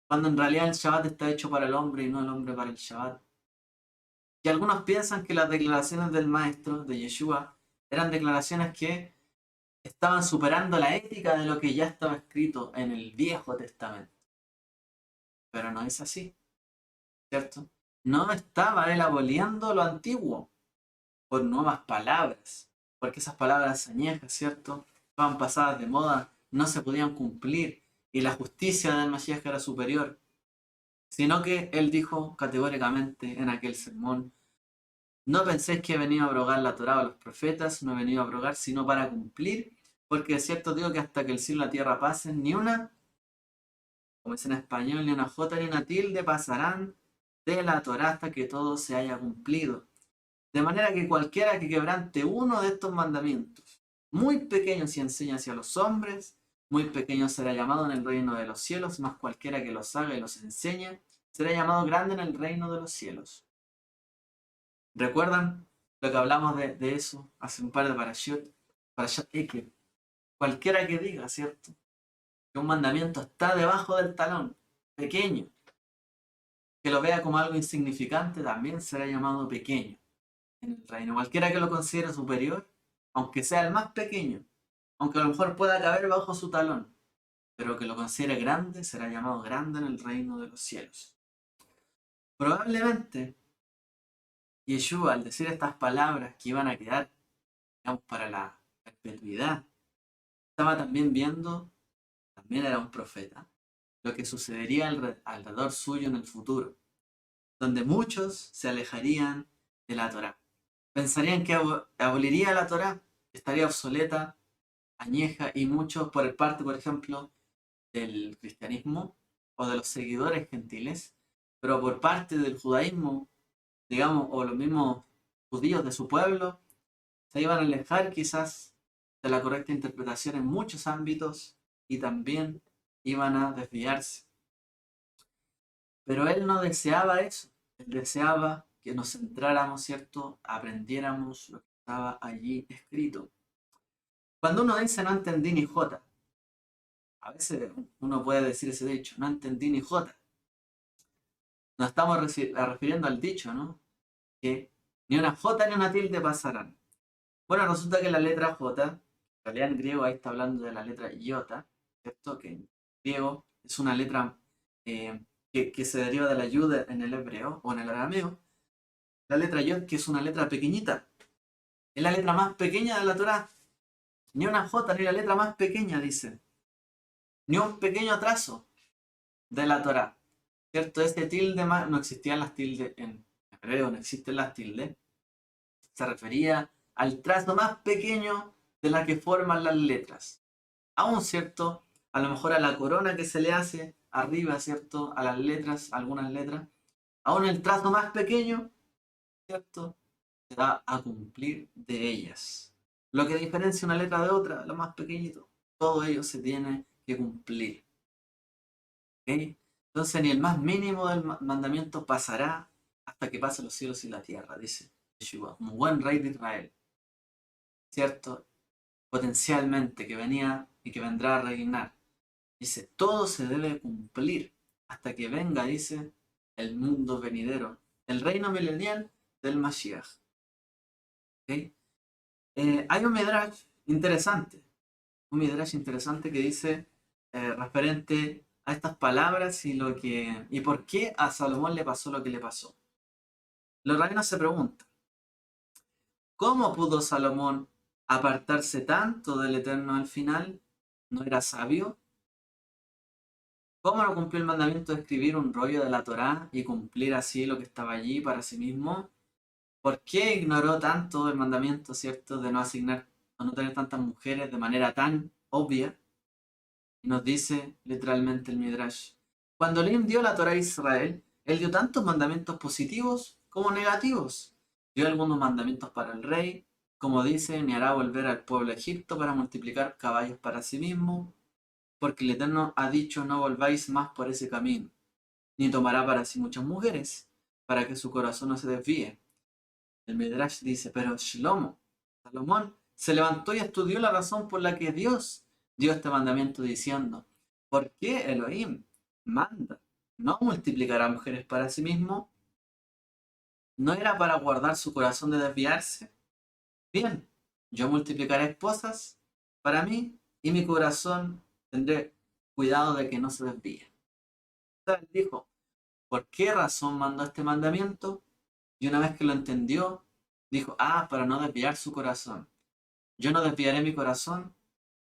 cuando en realidad el Shabbat está hecho para el hombre y no el hombre para el Shabbat. Y algunos piensan que las declaraciones del maestro, de Yeshua, eran declaraciones que estaban superando la ética de lo que ya estaba escrito en el Viejo Testamento. Pero no es así, ¿cierto? No estaba él aboliendo lo antiguo por nuevas palabras, porque esas palabras añejas, ¿cierto? Estaban pasadas de moda, no se podían cumplir y la justicia del Mashiach era superior, sino que él dijo categóricamente en aquel sermón: no penséis que he venido a abrogar la Torá o los profetas, no he venido a abrogar sino para cumplir, porque es cierto digo que hasta que el cielo y la tierra pasen, ni una, como dice en español, ni una jota ni una tilde pasarán de la Torá hasta que todo se haya cumplido. De manera que cualquiera que quebrante uno de estos mandamientos, muy pequeño si enseña hacia los hombres, muy pequeño será llamado en el reino de los cielos, más cualquiera que los haga y los enseñe, será llamado grande en el reino de los cielos. ¿Recuerdan lo que hablamos de eso hace un par de Parashat Ekev? Cualquiera que diga, ¿cierto?, que un mandamiento está debajo del talón, pequeño, que lo vea como algo insignificante, también será llamado pequeño en el reino. Cualquiera que lo considere superior, aunque sea el más pequeño, aunque a lo mejor pueda caber bajo su talón, pero que lo considere grande, será llamado grande en el reino de los cielos. Probablemente Yeshua, al decir estas palabras que iban a quedar, digamos, para la perpetuidad, estaba también viendo, también era un profeta, lo que sucedería alrededor suyo en el futuro, donde muchos se alejarían de la Torá. Pensarían que aboliría la Torá, estaría obsoleta, añeja, y muchos por el parte, por ejemplo, del cristianismo o de los seguidores gentiles, pero por parte del judaísmo, digamos, o los mismos judíos de su pueblo, se iban a alejar quizás de la correcta interpretación en muchos ámbitos y también iban a desviarse. Pero él no deseaba eso, él deseaba que nos centráramos, ¿cierto?, aprendiéramos lo que estaba allí escrito. Cuando uno dice no entendí ni jota, a veces uno puede decir ese dicho, no entendí ni jota. Nos estamos refiriendo al dicho, ¿no?, que ni una jota ni una tilde pasarán. Bueno, resulta que la letra J, en realidad en griego ahí está hablando de la letra iota, ¿cierto? Que en griego es una letra que se deriva de la yud en el hebreo o en el arameo. La letra yod, que es una letra pequeñita, es la letra más pequeña de la Torá. Ni una J, ni la letra más pequeña, dice. Ni un pequeño trazo de la Torá, ¿cierto? Este tilde más, no existían las tildes en hebreo, no existen las tildes. Se refería al trazo más pequeño de la que forman las letras. Aún, ¿cierto?, a lo mejor a la corona que se le hace arriba, ¿cierto?, a las letras, algunas letras, aún el trazo más pequeño, ¿cierto?, se da a cumplir de ellas. Lo que diferencia una letra de otra, lo más pequeñito, todo ello se tiene que cumplir. ¿Ok? Entonces ni el más mínimo del mandamiento pasará hasta que pasen los cielos y la tierra, dice Yeshua, un buen rey de Israel, ¿cierto?, potencialmente, que venía y que vendrá a reinar. Dice, todo se debe cumplir hasta que venga, dice, el mundo venidero, el reino milenial del Mashiach. ¿Okay? Hay un midrash interesante que dice, referente a estas palabras y por qué a Salomón le pasó lo que le pasó. Los rabinos se preguntan, ¿cómo pudo Salomón apartarse tanto del Eterno al final? ¿No era sabio? ¿Cómo no cumplió el mandamiento de escribir un rollo de la Torá y cumplir así lo que estaba allí para sí mismo? ¿Por qué ignoró tanto el mandamiento, cierto, de no asignar o no tener tantas mujeres de manera tan obvia? Y nos dice literalmente el Midrash, cuando Elohim dio la Torá a Israel, él dio tantos mandamientos positivos como negativos. Dio algunos mandamientos para el rey, como dice, ni hará volver al pueblo de Egipto para multiplicar caballos para sí mismo, porque el Eterno ha dicho no volváis más por ese camino, ni tomará para sí muchas mujeres, para que su corazón no se desvíe. El Midrash dice, pero Salomón, se levantó y estudió la razón por la que Dios dio este mandamiento diciendo, ¿por qué Elohim manda no multiplicará mujeres para sí mismo, no era para guardar su corazón de desviarse. Bien, yo multiplicaré esposas para mí y mi corazón tendré cuidado de que no se desvíe. Él dijo, ¿por qué razón mandó este mandamiento? Y una vez que lo entendió, dijo, para no desviar su corazón. Yo no desviaré mi corazón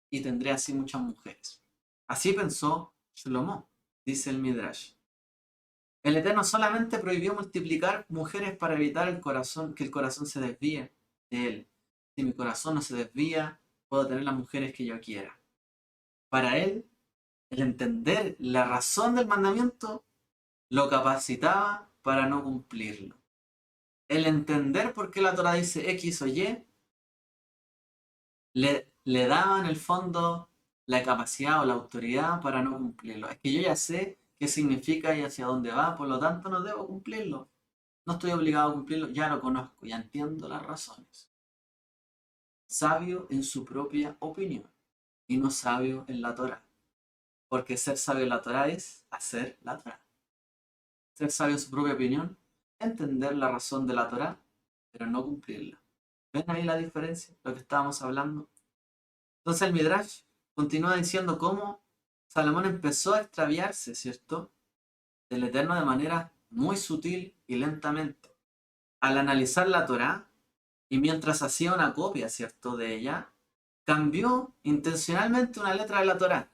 y tendré así muchas mujeres. Así pensó Shlomo, dice el Midrash. El Eterno solamente prohibió multiplicar mujeres para evitar que el corazón se desvíe de él. Si mi corazón no se desvía, puedo tener las mujeres que yo quiera. Para él, el entender la razón del mandamiento lo capacitaba para no cumplirlo. El entender por qué la Torah dice X o Y le daba en el fondo la capacidad o la autoridad para no cumplirlo. Es que yo ya sé qué significa y hacia dónde va, por lo tanto no debo cumplirlo. No estoy obligado a cumplirlo, ya lo conozco, ya entiendo las razones. Sabio en su propia opinión y no sabio en la Torah. Porque ser sabio en la Torah es hacer la Torah. Ser sabio en su propia opinión, entender la razón de la Torah, pero no cumplirla. ¿Ven ahí la diferencia? Lo que estábamos hablando. Entonces el Midrash continúa diciendo cómo Salomón empezó a extraviarse, ¿cierto? Del Eterno de manera muy sutil y lentamente. Al analizar la Torá y mientras hacía una copia, ¿cierto? De ella, cambió intencionalmente una letra de la Torá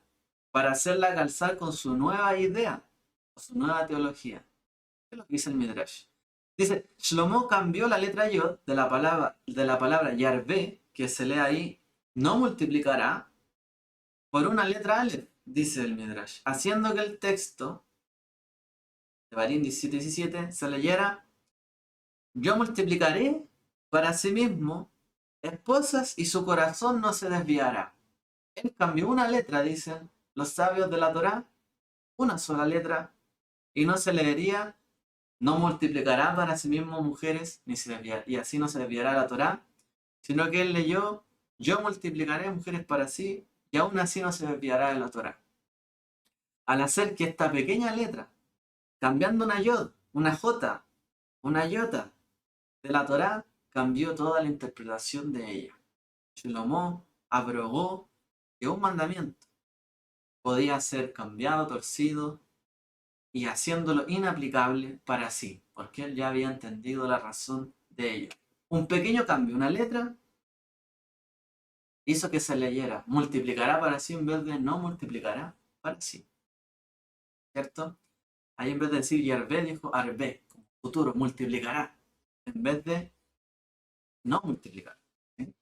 para hacerla calzar con su nueva idea, o su nueva teología. ¿Qué es lo que dice el Midrash? Dice, Shlomo cambió la letra Yod de la palabra Yarvé, que se lee ahí, no multiplicará, por una letra Aleph, dice el Midrash, haciendo que el texto de Barín 17:17 se leyera, yo multiplicaré para sí mismo esposas y su corazón no se desviará. Él cambió una letra, dicen los sabios de la Torá, una sola letra, y no se leería, no multiplicará para sí mismo mujeres, ni se desviará, y así no se desviará la Torá, sino que él leyó, yo multiplicaré mujeres para sí, y aún así no se desviará de la Torá. Al hacer que esta pequeña letra, cambiando una yod, una jota, una yota de la Torá, cambió toda la interpretación de ella. Shlomo abrogó que un mandamiento podía ser cambiado, torcido y haciéndolo inaplicable para sí, porque él ya había entendido la razón de ello. Un pequeño cambio, una letra, hizo que se leyera multiplicará para sí en vez de no multiplicará para sí. ¿Cierto? Ahí en vez de decir Yarvé, dijo Arvé, como futuro, multiplicará, en vez de no multiplicar. ¿Sí?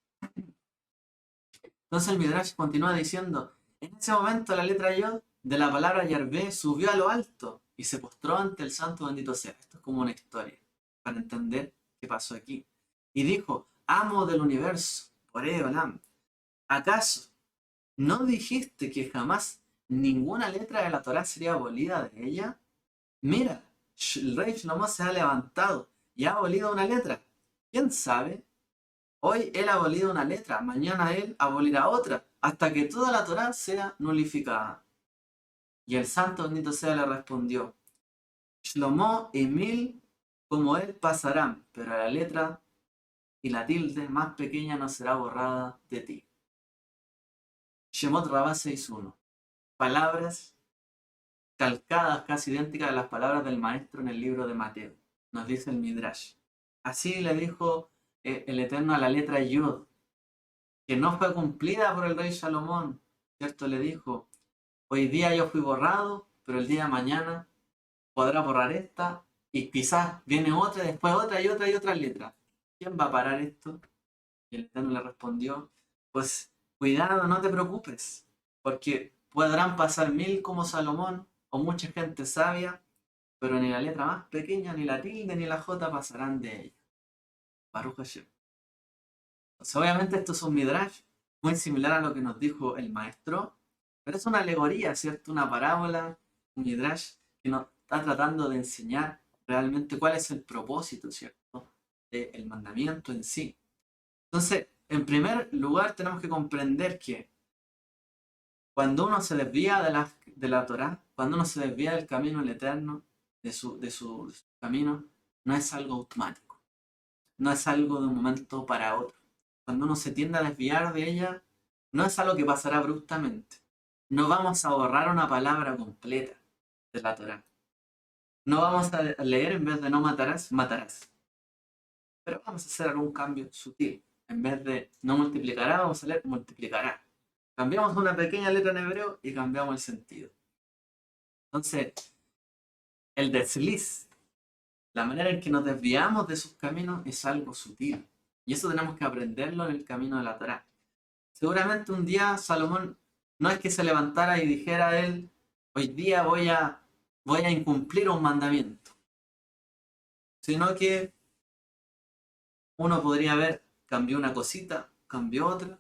Entonces el Midrash continúa diciendo, en ese momento la letra Yod de la palabra Yarvé subió a lo alto y se postró ante el santo bendito sea. Esto es como una historia, para entender qué pasó aquí. Y dijo, amo del universo, Olam, ¿acaso no dijiste que jamás ninguna letra de la Torah sería abolida de ella? Mira, el rey Shlomo se ha levantado y ha abolido una letra. ¿Quién sabe? Hoy él ha abolido una letra, mañana él abolirá otra, hasta que toda la Torá sea nulificada. Y el santo bendito sea le respondió, Shlomo y mil como él pasarán, pero la letra y la tilde más pequeña no será borrada de ti. Shemot Rabá 6.1. Palabras calcadas, casi idénticas a las palabras del maestro en el libro de Mateo. Nos dice el Midrash. Así le dijo el Eterno a la letra Yud, que no fue cumplida por el rey Salomón. ¿Cierto? Le dijo, hoy día yo fui borrado, pero el día de mañana podrá borrar esta y quizás viene otra, después otra y otra y otra letra. ¿Quién va a parar esto? Y el Eterno le respondió, pues cuidado, no te preocupes, porque podrán pasar 1000 como Salomón o mucha gente sabia, pero ni la letra más pequeña, ni la tilde, ni la jota pasarán de ella. Baruch Hashem. Entonces, obviamente esto es un midrash muy similar a lo que nos dijo el maestro, pero es una alegoría, ¿cierto? Una parábola, un midrash que nos está tratando de enseñar realmente cuál es el propósito, ¿cierto? Del mandamiento en sí. Entonces, en primer lugar tenemos que comprender que cuando uno se desvía de la Torá, cuando uno se desvía del camino del eterno, de su camino, no es algo automático, no es algo de un momento para otro. Cuando uno se tiende a desviar de ella, no es algo que pasará abruptamente. No vamos a borrar una palabra completa de la Torá. No vamos a leer en vez de no matarás, matarás. Pero vamos a hacer algún cambio sutil. En vez de no multiplicará, vamos a leer multiplicará. Cambiamos una pequeña letra en hebreo y cambiamos el sentido. Entonces, el desliz, la manera en que nos desviamos de sus caminos es algo sutil. Y eso tenemos que aprenderlo en el camino de la Torá. Seguramente un día Salomón no es que se levantara y dijera a él, hoy día voy a incumplir un mandamiento. Sino que uno podría ver, cambió una cosita, cambió otra,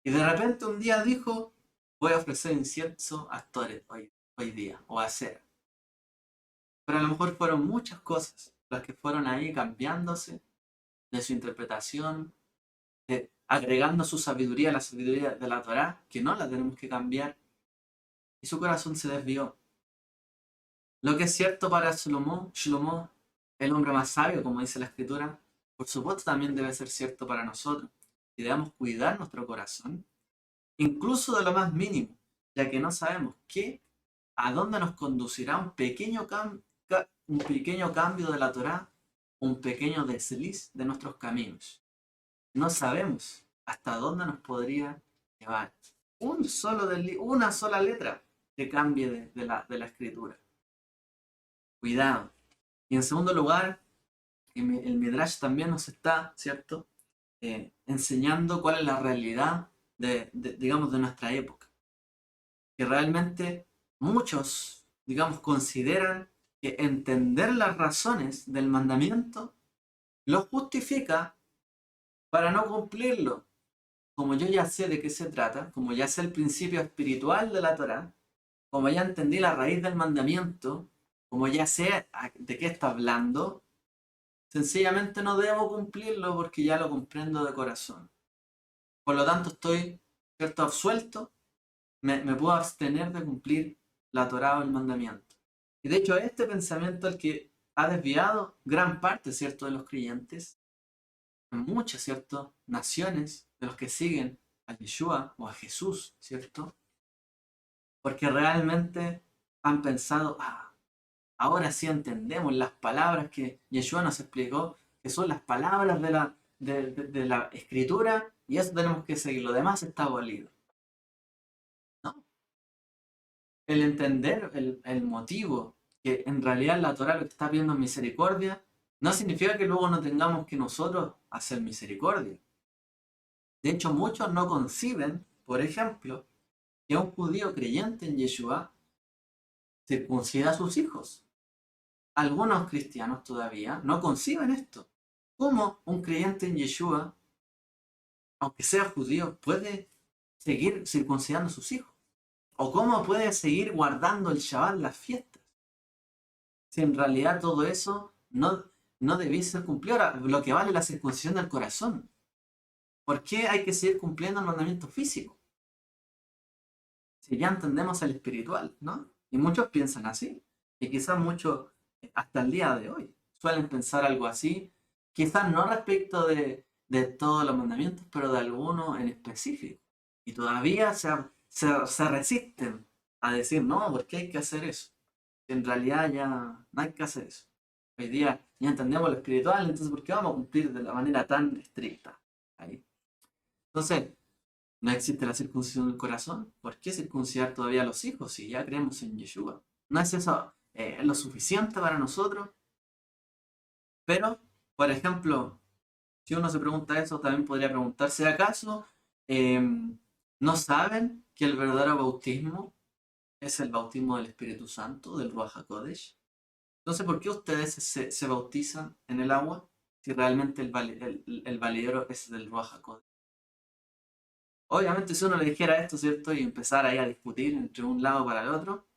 y de repente un día dijo, voy a ofrecer incienso a Actores hoy día, o a cera. Pero a lo mejor fueron muchas cosas las que fueron ahí cambiándose de su interpretación, agregando su sabiduría a la sabiduría de la Torá, que no la tenemos que cambiar, y su corazón se desvió. Lo que es cierto para Shlomo, el hombre más sabio, como dice la escritura, por supuesto también debe ser cierto para nosotros. Y debemos cuidar nuestro corazón, incluso de lo más mínimo, ya que no sabemos a dónde nos conducirá un pequeño cambio de la Torá, un pequeño desliz de nuestros caminos. No sabemos hasta dónde nos podría llevar una sola letra que cambie de la escritura. Cuidado. Y en segundo lugar, el Midrash también nos está, ¿cierto?, enseñando cuál es la realidad digamos, de nuestra época. Que realmente muchos, digamos, consideran que entender las razones del mandamiento lo justifica para no cumplirlo. Como yo ya sé de qué se trata, como ya sé el principio espiritual de la Torá, como ya entendí la raíz del mandamiento, como ya sé de qué está hablando, sencillamente no debo cumplirlo porque ya lo comprendo de corazón. Por lo tanto, estoy, ¿cierto?, absuelto, me puedo abstener de cumplir la Torá o el mandamiento. Y de hecho, este pensamiento el que ha desviado gran parte, ¿cierto?, de los creyentes, en muchas, ¿cierto?, naciones de los que siguen a Yeshua o a Jesús, ¿cierto? Porque realmente han pensado, ahora sí entendemos las palabras que Yeshua nos explicó, que son las palabras de la escritura, y eso tenemos que seguir, lo demás está abolido. ¿No? El entender el motivo, que en realidad la Torah lo que está viendo es misericordia, no significa que luego no tengamos que nosotros hacer misericordia. De hecho, muchos no conciben, por ejemplo, que un judío creyente en Yeshua circuncida a sus hijos. Algunos cristianos todavía no conciben esto. ¿Cómo un creyente en Yeshua, aunque sea judío, puede seguir circuncidando a sus hijos? ¿O cómo puede seguir guardando el Shabbat, las fiestas? Si en realidad todo eso no debiese ser cumplido. Ahora, lo que vale es la circuncisión del corazón. ¿Por qué hay que seguir cumpliendo el mandamiento físico? Si ya entendemos el espiritual, ¿no? Y muchos piensan así. Y quizás muchos, hasta el día de hoy, suelen pensar algo así. Quizás no respecto de todos los mandamientos, pero de alguno en específico. Y todavía se resisten a decir, no, ¿por qué hay que hacer eso? En realidad ya no hay que hacer eso. Hoy día ya entendemos lo espiritual, entonces ¿por qué vamos a cumplir de la manera tan estricta? Ahí. Entonces, ¿no existe la circuncisión del corazón? ¿Por qué circuncidar todavía a los hijos si ya creemos en Yeshua? ¿No es eso lo suficiente para nosotros? Pero, por ejemplo, si uno se pregunta eso, también podría preguntarse, ¿acaso no saben que el verdadero bautismo es el bautismo del Espíritu Santo, del Ruach HaKodesh? Entonces, ¿por qué ustedes se bautizan en el agua si realmente el validero es del Ruach HaKodesh? Obviamente, si uno le dijera esto, ¿cierto? Y empezara ahí a discutir entre un lado para el otro,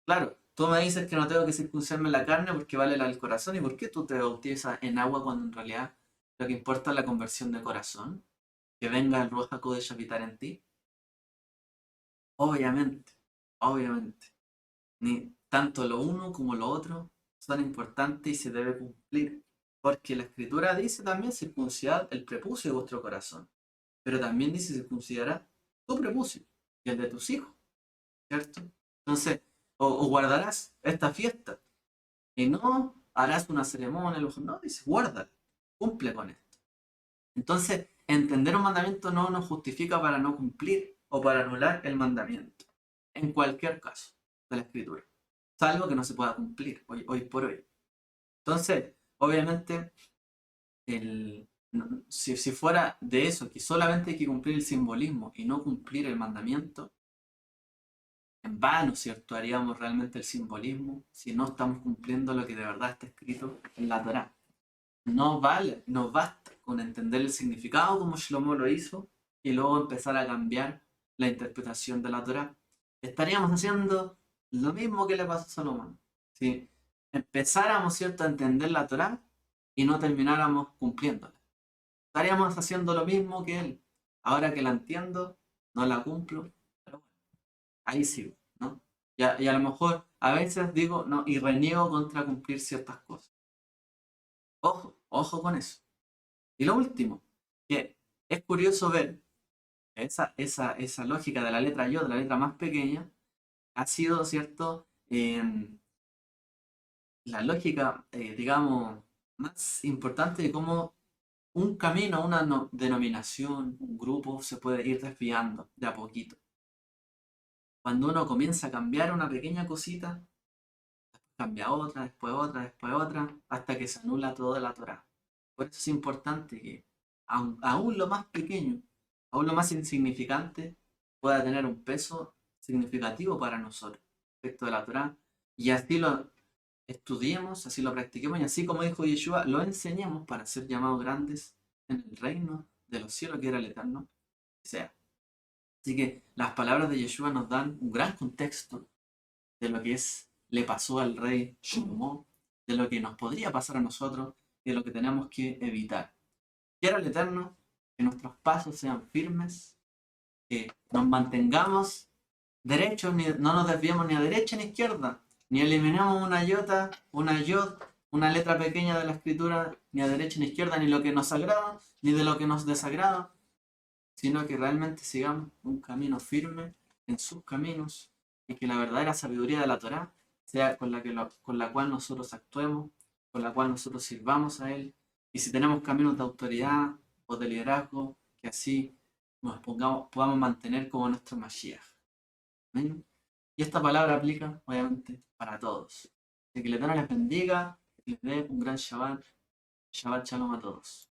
claro, tú me dices que no tengo que circuncidarme la carne porque vale la del corazón, ¿y por qué tú te bautizas en agua cuando en realidad lo que importa es la conversión de corazón? Que venga el Ruach HaKodesh a habitar en ti. Obviamente. obviamente. Ni tanto lo uno como lo otro son importantes y se debe cumplir. Porque la escritura dice también circuncidad el prepucio de vuestro corazón. Pero también dice circuncidará tu prepucio y el de tus hijos, ¿cierto? Entonces, o guardarás esta fiesta y no harás una ceremonia, no, dice guárdala, cumple con esto. Entonces, entender un mandamiento no nos justifica para no cumplir o para anular el mandamiento, en cualquier caso de la escritura, salvo que no se pueda cumplir hoy por hoy. Entonces, obviamente, si fuera de eso, que solamente hay que cumplir el simbolismo y no cumplir el mandamiento, en vano, ¿cierto? Haríamos realmente el simbolismo si no estamos cumpliendo lo que de verdad está escrito en la Torá. No vale, no basta con entender el significado como Shlomo lo hizo y luego empezar a cambiar la interpretación de la Torá. Estaríamos haciendo lo mismo que le pasó a Salomón. Si empezáramos, ¿cierto?, a entender la Torá y no termináramos cumpliéndola. Estaríamos haciendo lo mismo que él. Ahora que la entiendo, no la cumplo, pero bueno, ahí sigo, ¿no? Y a lo mejor a veces digo, no, y reniego contra cumplir ciertas cosas. Ojo, ojo con eso. Y lo último, que es curioso ver esa lógica de la letra yo, de la letra más pequeña, ha sido, ¿cierto? La lógica, digamos, más importante de cómo un camino, una denominación, un grupo se puede ir desviando de a poquito. Cuando uno comienza a cambiar una pequeña cosita, cambia otra, después otra, después otra, hasta que se anula toda la Torah. Por eso es importante que aún lo más pequeño, aún lo más insignificante, pueda tener un peso significativo para nosotros respecto de la Torah. Y así lo estudiemos, así lo practiquemos y así como dijo Yeshua, lo enseñemos para ser llamados grandes en el reino de los cielos que era el eterno. Sea. Así que las palabras de Yeshua nos dan un gran contexto de lo que le pasó al rey Shlomo, de lo que nos podría pasar a nosotros y de lo que tenemos que evitar. Quiero el Eterno que nuestros pasos sean firmes, que nos mantengamos derechos, no nos desviemos ni a derecha ni a izquierda, ni eliminemos una iota, una yod, una letra pequeña de la escritura, ni a derecha ni a izquierda, ni lo que nos agrada, ni de lo que nos desagrada, sino que realmente sigamos un camino firme en sus caminos y que la verdadera sabiduría de la Torá sea con la cual nosotros actuemos, con la cual nosotros sirvamos a Él. Y si tenemos caminos de autoridad o de liderazgo, que así podamos mantener como nuestro Mashiach. ¿Amén? Y esta palabra aplica, obviamente, para todos. Así que el Eterno les bendiga y les dé un gran Shabbat. Shabbat Shalom a todos.